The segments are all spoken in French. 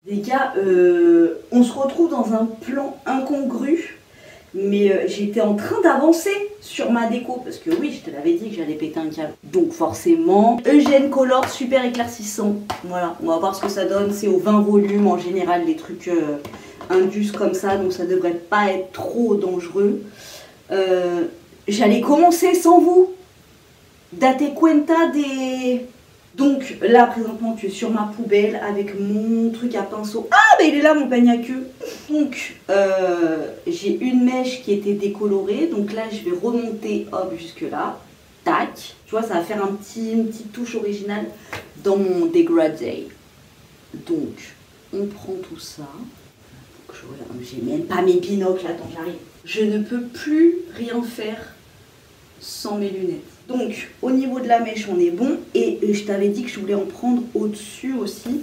Les gars, on se retrouve dans un plan incongru, mais j'étais en train d'avancer sur ma déco, parce que oui, je te l'avais dit que j'allais péter un câble. Donc forcément, Eugène Color super éclaircissant. Voilà, on va voir ce que ça donne. C'est au 20 volumes en général, les trucs indus comme ça, donc ça devrait pas être trop dangereux. J'allais commencer sans vous. Date cuenta des... Donc là présentement tu es sur ma poubelle avec mon truc à pinceau. Ah bah il est là mon peigne à queue. Donc j'ai une mèche qui était décolorée. Donc là je vais remonter hop jusque là. Tac. Tu vois ça va faire une petite touche originale dans mon dégradé. Donc on prend tout ça. J'ai même pas mes binocles. Attends j'arrive. Je ne peux plus rien faire sans mes lunettes. Donc au niveau de la mèche on est bon et je t'avais dit que je voulais en prendre au-dessus aussi,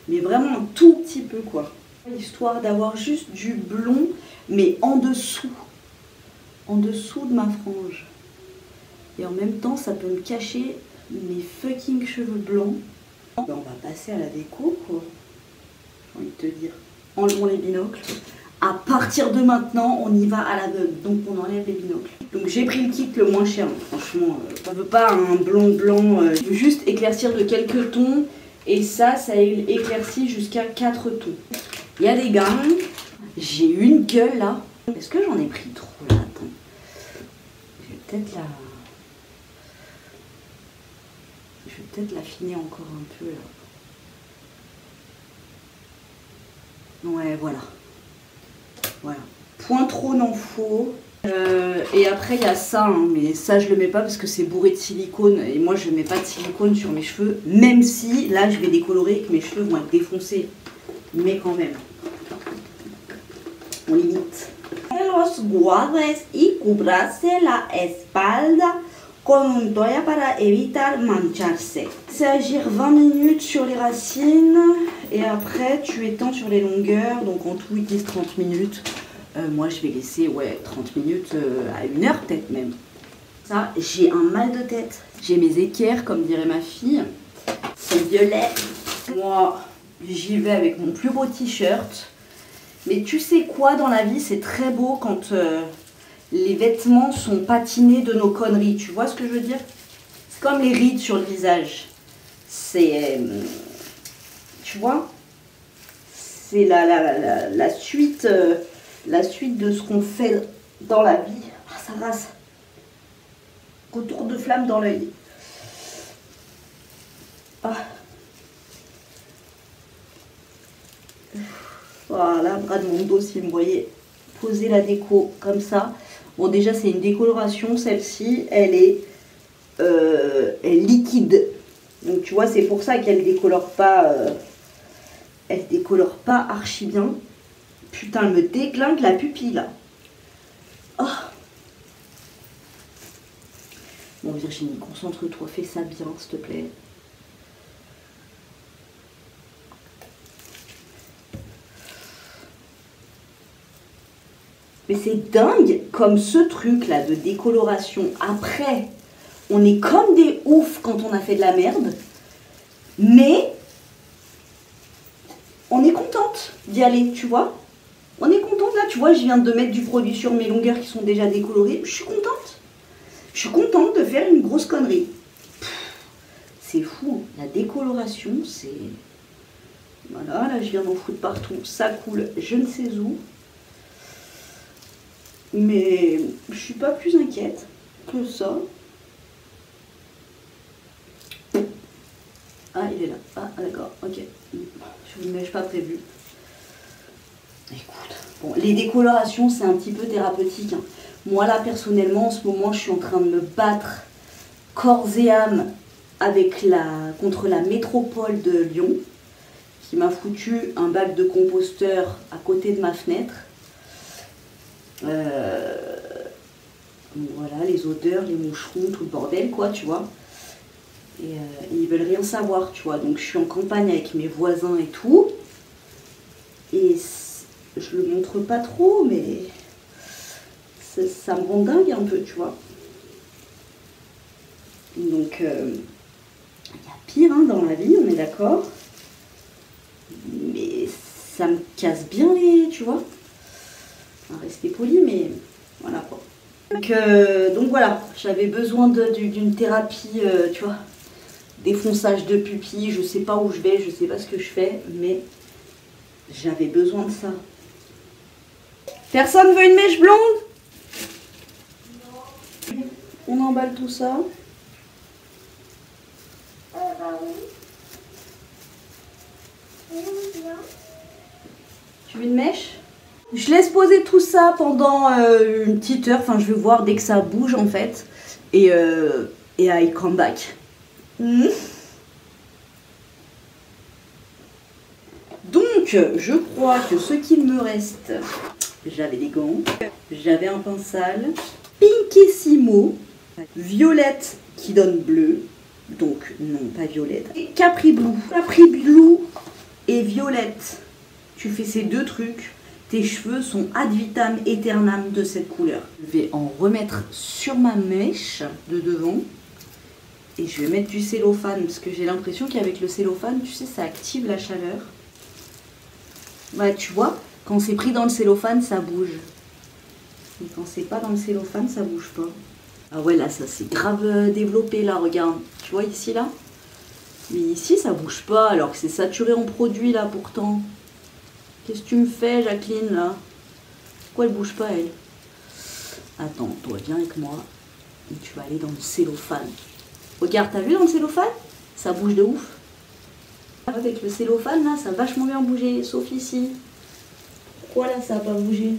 mais vraiment un tout petit peu quoi, histoire d'avoir juste du blond mais en dessous de ma frange, et en même temps ça peut me cacher mes fucking cheveux blancs. Ben, on va passer à la déco quoi, j'ai envie de te dire. Enlevons les binocles. À partir de maintenant, on y va à l'aveugle, donc on enlève les binocles. Donc j'ai pris le kit le moins cher, franchement, on ne veut pas un blond blanc, je veux juste éclaircir de quelques tons, et ça éclaircit jusqu'à 4 tons. Il y a des gammes, j'ai une gueule là. Est-ce que j'en ai pris trop là? Attends. Je vais peut-être l'affiner encore un peu là. Ouais, voilà. Voilà, point trop n'en faut. Et après il y a ça, hein, mais ça je le mets pas parce que c'est bourré de silicone et moi je mets pas de silicone sur mes cheveux, même si là je vais décolorer et que mes cheveux vont être défoncés, mais quand même. On limite. Los guardes y cubrase la espalda con un toalla para evitar mancharse. C'est agir 20 minutes sur les racines et après tu étends sur les longueurs, donc en tout ils disent 30 minutes. Moi je vais laisser 30 minutes à 1 heure peut-être même. Ça, j'ai un mal de tête. J'ai mes équerres comme dirait ma fille. C'est violet. Moi j'y vais avec mon plus beau t-shirt. Mais tu sais quoi, dans la vie c'est très beau quand... les vêtements sont patinés de nos conneries, tu vois ce que je veux dire? C'est comme les rides sur le visage. C'est... tu vois? C'est la suite de ce qu'on fait dans la vie. Ah, ça rase. Retour de flamme dans l'œil. Ah. Voilà, bras de mon dos si vous me voyez poser la déco comme ça. Bon déjà c'est une décoloration, celle-ci elle est liquide, donc tu vois c'est pour ça qu'elle décolore pas, elle décolore pas archi bien. Putain elle me déglingue la pupille là. Oh. Bon Virginie, concentre-toi, fais ça bien s'il te plaît. Mais c'est dingue comme ce truc là de décoloration. Après, on est comme des oufs quand on a fait de la merde. Mais on est contente d'y aller, tu vois. On est contente là, tu vois, je viens de mettre du produit sur mes longueurs qui sont déjà décolorées. Je suis contente. Je suis contente de faire une grosse connerie. C'est fou, la décoloration, c'est... Voilà, là je viens d'en foutre partout. Ça coule je ne sais où. Mais je suis pas plus inquiète que ça. Ah, il est là. Ah, d'accord, ok. Je ne mèche pas prévu. Écoute, bon, les décolorations, c'est un petit peu thérapeutique. Hein. Moi, là, personnellement, en ce moment, je suis en train de me battre corps et âme avec contre la métropole de Lyon, qui m'a foutu un bac de composteur à côté de ma fenêtre. Voilà, les odeurs, les moucherons, tout le bordel quoi, tu vois. Et ils veulent rien savoir, tu vois. Donc je suis en campagne avec mes voisins et tout. Et je le montre pas trop, mais ça me rend dingue un peu, tu vois. Donc il y a pire hein, dans la vie, on est d'accord. Mais ça me casse bien les... tu vois. On va rester poli, mais voilà quoi. Donc voilà, j'avais besoin d'une thérapie, tu vois, défonçage de pupilles, je sais pas où je vais, je sais pas ce que je fais, mais j'avais besoin de ça. Personne veut une mèche blonde? Non. On emballe tout ça. Bah oui. Tu veux une mèche? Je laisse poser tout ça pendant une petite heure, enfin je vais voir dès que ça bouge en fait, et I come back. Donc je crois que ce qu'il me reste, j'avais des gants, j'avais un pince sale, Pinkissimo, violette qui donne bleu, donc non pas violette, et Capri Blue. Capri Blue et violette, tu fais ces deux trucs, tes cheveux sont ad vitam aeternam de cette couleur. Je vais en remettre sur ma mèche de devant et je vais mettre du cellophane parce que j'ai l'impression qu'avec le cellophane, tu sais, ça active la chaleur. Ouais, tu vois, quand c'est pris dans le cellophane, ça bouge. Et quand c'est pas dans le cellophane, ça bouge pas. Ah ouais, là, ça s'est grave développé, là, regarde. Tu vois ici, là? Mais ici, ça bouge pas, alors que c'est saturé en produit, là, pourtant. Qu'est-ce que tu me fais, Jacqueline, là? Pourquoi elle bouge pas, elle? Attends, toi, viens avec moi. Et tu vas aller dans le cellophane. Regarde, t'as vu dans le cellophane? Ça bouge de ouf. Avec le cellophane, là, ça a vachement bien bougé, sauf ici. Pourquoi, là, ça n'a pas bougé?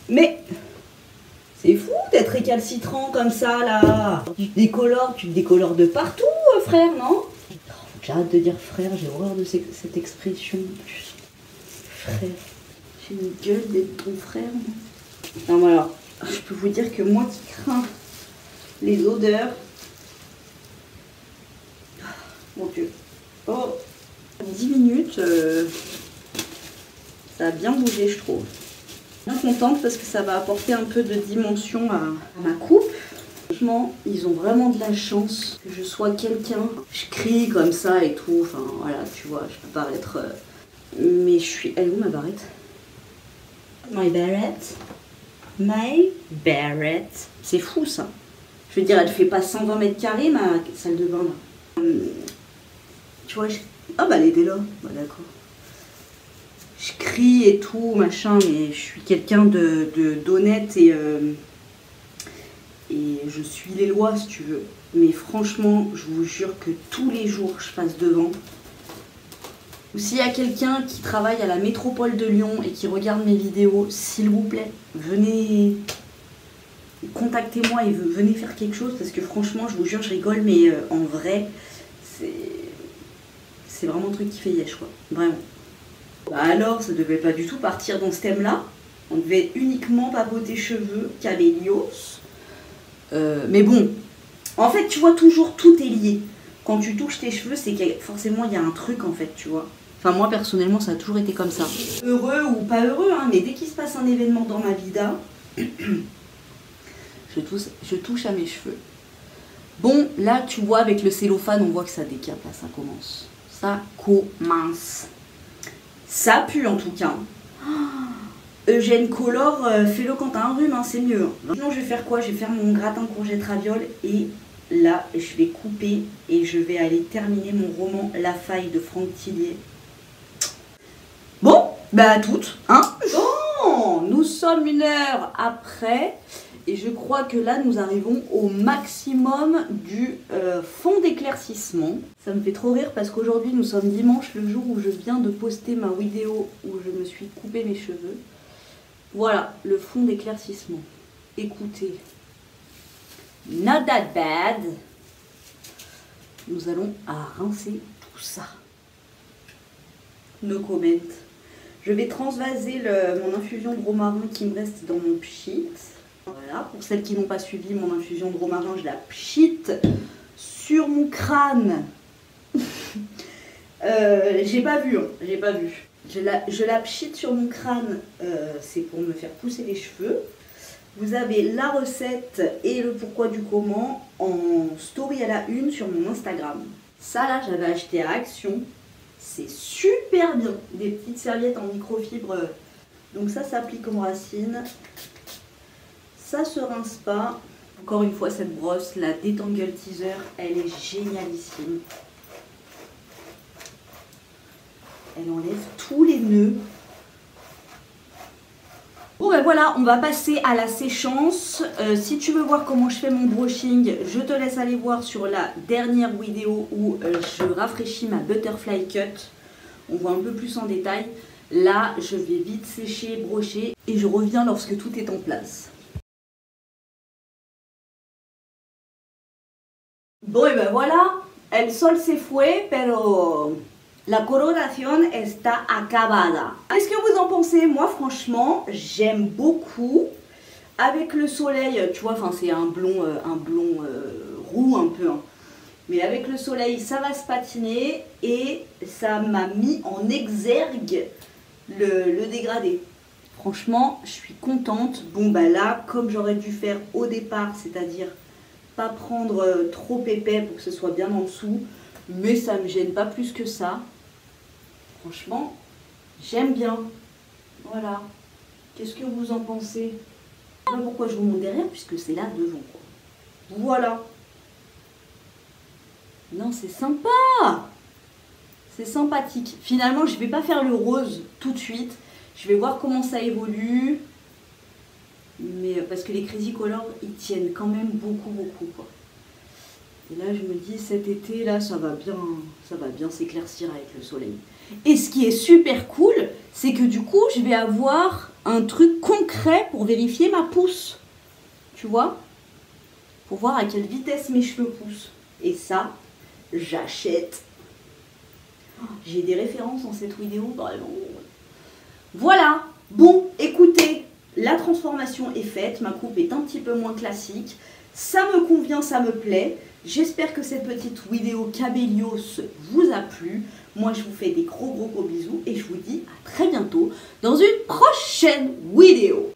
Mais c'est fou d'être récalcitrant comme ça, là. Tu te décolores de partout, frère, non? J'arrête de dire frère, j'ai horreur de cette expression. Frère. J'ai une gueule d'être ton frère. Non, mais alors, je peux vous dire que moi qui crains les odeurs. Mon Dieu. Oh, 10 minutes, ça a bien bougé, je trouve. Bien contente parce que ça va apporter un peu de dimension à ma coupe. Franchement, ils ont vraiment de la chance que je sois quelqu'un. Je crie comme ça et tout, enfin voilà, tu vois, je peux paraître... mais je suis... Elle est où ma barrette? My barrette. My barrette. C'est fou ça. Je veux dire, elle fait pas 120 mètres carrés ma salle de bain là. Tu vois, ah bah elle était là. Bah d'accord. Je crie et tout, machin, mais je suis quelqu'un d'honnête et je suis les lois si tu veux. Mais franchement, je vous jure que tous les jours je passe devant. Ou s'il y a quelqu'un qui travaille à la métropole de Lyon et qui regarde mes vidéos, s'il vous plaît, venez, contactez-moi et venez faire quelque chose parce que franchement, je vous jure, je rigole, mais en vrai, c'est vraiment un truc qui fait yesh, quoi. Vraiment. Bah alors, ça devait pas du tout partir dans ce thème-là. On devait uniquement papoter cheveux, cabellios. Mais bon, en fait, tu vois, toujours tout est lié. Quand tu touches tes cheveux, c'est que forcément, il y a un truc, en fait, tu vois. Enfin, moi, personnellement, ça a toujours été comme ça. Heureux ou pas heureux, hein, mais dès qu'il se passe un événement dans ma vie, je touche à mes cheveux. Bon, là, tu vois, avec le cellophane, on voit que ça décape, là, ça commence. Ça commence. Ça pue, en tout cas. Eugène Color, fais-le quand t'as un rhume, hein, c'est mieux. Sinon, je vais faire quoi? Je vais faire mon gratin courgette ravioles et là, je vais couper et je vais aller terminer mon roman La Faille de Franck Tillier. Bon, bah à toutes, hein. Bon, nous sommes 1 heure après et je crois que là, nous arrivons au maximum du fond d'éclaircissement. Ça me fait trop rire parce qu'aujourd'hui, nous sommes dimanche, le jour où je viens de poster ma vidéo où je me suis coupé mes cheveux. Voilà, le fond d'éclaircissement. Écoutez, not that bad. Nous allons rincer tout ça. No comment. Je vais transvaser mon infusion de romarin qui me reste dans mon pchit. Voilà, pour celles qui n'ont pas suivi mon infusion de romarin, je la pchit sur mon crâne. J'ai pas vu, hein, j'ai pas vu. Je la pchit sur mon crâne, c'est pour me faire pousser les cheveux. Vous avez la recette et le pourquoi du comment en story à la une sur mon Instagram. Ça là, j'avais acheté à Action. C'est super bien. Des petites serviettes en microfibre. Donc ça s'applique en racine. Ça se rince pas. Encore une fois, cette brosse, la Detangle Teaser, elle est génialissime. Elle enlève tous les nœuds. Bon ben voilà, on va passer à la séchance. Si tu veux voir comment je fais mon brushing, je te laisse aller voir sur la dernière vidéo où je rafraîchis ma butterfly cut. On voit un peu plus en détail. Là, je vais vite sécher, brocher et je reviens lorsque tout est en place. Bon et ben voilà, el sol se fue, pero la coloración está acabada. Qu'est-ce que vous en pensez? Moi franchement, j'aime beaucoup. Avec le soleil, tu vois, enfin c'est un blond roux un peu. Hein. Mais avec le soleil, ça va se patiner et ça m'a mis en exergue le dégradé. Franchement, je suis contente. Bon bah là, comme j'aurais dû faire au départ, c'est-à-dire pas prendre trop épais pour que ce soit bien en dessous, mais ça me gêne pas plus que ça. Franchement, j'aime bien. Voilà. Qu'est-ce que vous en pensez? Je sais pas pourquoi je vous montre derrière, puisque c'est là devant. Voilà. Non, c'est sympa. C'est sympathique. Finalement, je vais pas faire le rose tout de suite. Je vais voir comment ça évolue. Mais parce que les Crazy Color, ils tiennent quand même beaucoup quoi. Et là, je me dis, cet été, là, ça va bien s'éclaircir avec le soleil. Et ce qui est super cool, c'est que du coup, je vais avoir un truc concret pour vérifier ma pousse. Tu vois? Pour voir à quelle vitesse mes cheveux poussent. Et ça, j'achète. J'ai des références dans cette vidéo, vraiment. Voilà. Bon, écoutez. La transformation est faite, ma coupe est un petit peu moins classique, ça me convient, ça me plaît. J'espère que cette petite vidéo Cabellios vous a plu. Moi je vous fais des gros bisous et je vous dis à très bientôt dans une prochaine vidéo.